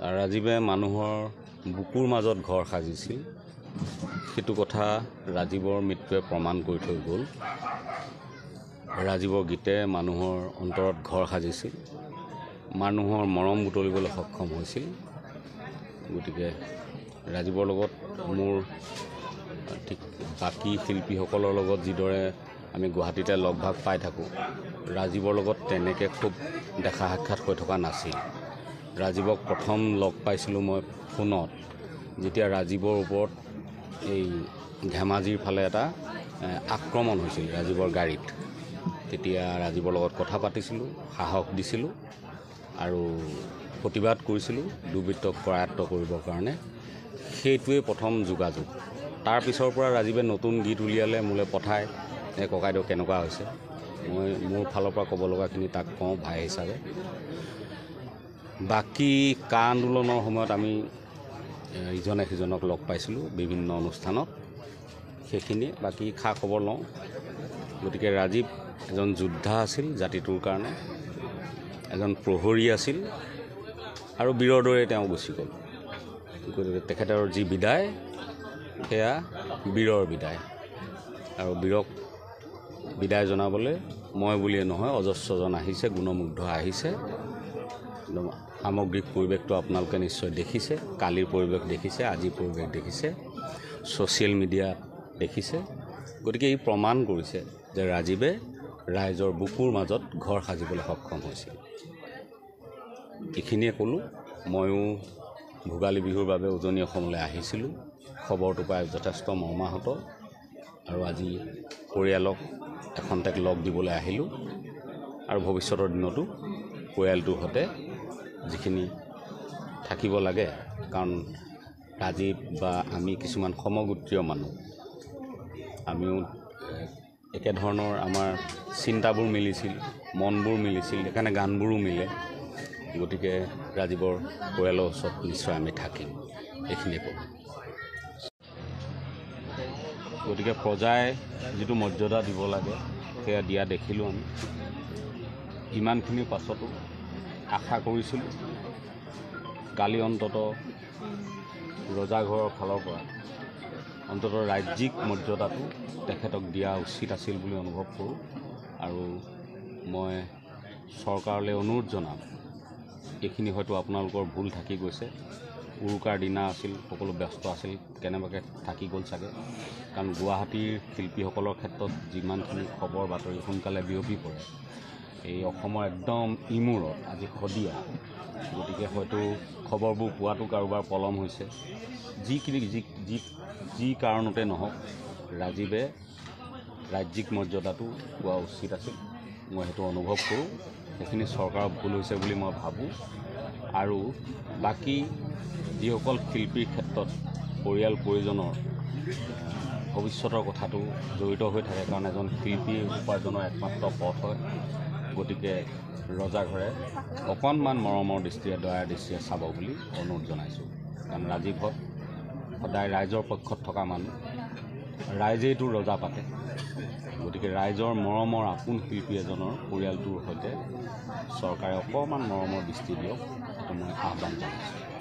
ৰাজীৱে মানুহৰ বুকুৰ মাজত ঘৰ সাজিছিল। সেইটো কথা ৰাজীৱৰ মৃত্যুৱে প্ৰমাণ কৰি থৈ গ'ল। ৰাজীৱৰ গীতে মানুহৰ অন্তৰত ঘৰ সাজিছিল, মানুহৰ মৰম বুটলিবলৈ সক্ষম হৈছিল। গতিকে ৰাজীৱৰ লগত মোৰ ঠিক বাকী শিল্পীসকলৰ লগত যিদৰে আমি গুৱাহাটীতে লগ ভাগ পাই থাকোঁ, ৰাজীৱৰ লগত তেনেকৈ খুব দেখা সাক্ষাৎ হৈ থকা নাছিল। ৰাজীৱক প্ৰথম লগ পাইছিলোঁ মই ফোনত, যেতিয়া ৰাজীৱৰ ওপৰত এই ধেমাজিৰ ফালে এটা আক্ৰমণ হৈছিল ৰাজীৱৰ গাড়ীত। তেতিয়া ৰাজীৱৰ লগত কথা পাতিছিলোঁ, সাহস দিছিলোঁ আৰু প্ৰতিবাদ কৰিছিলোঁ দুৰ্বৃত্তক কৰায়ত্ব কৰিবৰ কাৰণে। সেইটোৱেই প্ৰথম যোগাযোগ। তাৰ পিছৰ পৰা ৰাজীৱে নতুন গীত উলিয়ালে, মোলৈ পঠায়, ককাইদেউ কেনেকুৱা হৈছে। মই মোৰ ফালৰ পৰা ক'ব লগাখিনি তাক কওঁ ভাই হিচাপে। বাকী কা আন্দোলনৰ সময়ত আমি ইজনে সিজনক লগ পাইছিলোঁ বিভিন্ন অনুষ্ঠানত, সেইখিনি বাকী খা খবৰ লওঁ। গতিকে ৰাজীৱ এজন যোদ্ধা আছিল জাতিটোৰ কাৰণে, এজন প্ৰহৰী আছিল আৰু বীৰৰ দৰে তেওঁ গুচি গ'ল। গতিকে তেখেতৰ যি বিদায়, সেয়া বীৰৰ বিদায়। আৰু বীৰক বিদায় জনাবলৈ মই বুলিয়ে নহয়, অজস্ৰজন আহিছে, গুণমুগ্ধ আহিছে। সামগ্ৰিক পৰিৱেশটো আপোনালোকে নিশ্চয় দেখিছে, কালিৰ পৰিৱেশ দেখিছে, আজিৰ পৰিৱেশ দেখিছে, ছ'চিয়েল মিডিয়াত দেখিছে। গতিকে ই প্ৰমাণ কৰিছে যে ৰাজীৱে ৰাইজৰ বুকুৰ মাজত ঘৰ সাজিবলৈ সক্ষম হৈছিল। এইখিনিয়ে ক'লোঁ। ময়ো ভোগালী বিহুৰ বাবে উজনি অসমলৈ আহিছিলোঁ। খবৰটো পাই যথেষ্ট মৰ্মাহত আৰু আজি পৰিয়ালক এখন্তেক লগ দিবলৈ আহিলোঁ আৰু ভৱিষ্যতৰ দিনতো পৰিয়ালটোৰ সৈতে যিখিনি থাকিব লাগে, কাৰণ ৰাজীৱ বা আমি কিছুমান সমগোত্ৰীয় মানুহ, আমিও একেধৰণৰ আমাৰ চিন্তাবোৰ মিলিছিল, মনবোৰ মিলিছিল, সেইকাৰণে গানবোৰো মিলে। গতিকে ৰাজীৱৰ পৰিয়ালৰ ওচৰত নিশ্চয় আমি থাকিম, এইখিনিয়ে ক'ব। গতিকে প্ৰজাই যিটো মৰ্যাদা দিব লাগে সেয়া দিয়া দেখিলোঁ আমি। ইমানখিনিৰ পাছতো আশা কৰিছিলোঁ কালি অন্ততঃ ৰজাঘৰৰ ফালৰ পৰা অন্ততঃ ৰাজ্যিক মৰ্যাদাটো তেখেতক দিয়া উচিত আছিল বুলি অনুভৱ কৰোঁ। আৰু মই চৰকাৰলৈ অনুৰোধ জনাম, এইখিনি হয়তো আপোনালোকৰ ভুল থাকি গৈছে। উৰুকাৰ দিনা আছিল, সকলো ব্যস্ত আছিল, কেনেবাকৈ থাকি গ'ল চাগে। কাৰণ গুৱাহাটীৰ শিল্পীসকলৰ ক্ষেত্ৰত যিমানখিনি খবৰ বাতৰি সোনকালে বিয়পি পৰে, এই অসমৰ একদম ইমূৰত আজি শদিয়া। গতিকে হয়তো খবৰবোৰ পোৱাটো কাৰোবাৰ পলম হৈছে। যি কাৰণতে নহওক, ৰাজীৱে ৰাজ্যিক মৰ্যাদাটো পোৱা উচিত আছিল। মই সেইটো অনুভৱ কৰোঁ। সেইখিনি চৰকাৰৰ ভুল হৈছে বুলি মই ভাবোঁ। আৰু বাকী যিসকল শিল্পীৰ ক্ষেত্ৰত পৰিয়াল পৰিজনৰ ভৱিষ্যতৰ কথাটো জড়িত হৈ থাকে, কাৰণ এজন শিল্পীৰ উপাৰ্জনৰ একমাত্ৰ পথ হয়। গতিকে ৰজাঘৰে অকণমান মৰমৰ দৃষ্টিৰে, দয়াৰ দৃষ্টিৰে চাব বুলি অনুৰোধ জনাইছোঁ। কাৰণ ৰাজীৱহঁত সদায় ৰাইজৰ পক্ষত থকা মানুহ, ৰাইজেইতো ৰজা পাতে। গতিকে ৰাইজৰ মৰমৰ আপোন শিল্পী এজনৰ পৰিয়ালটোৰ সৈতে চৰকাৰে অকণমান মৰমৰ দৃষ্টি দিয়ক, সেইটো মই আহ্বান জনাইছোঁ।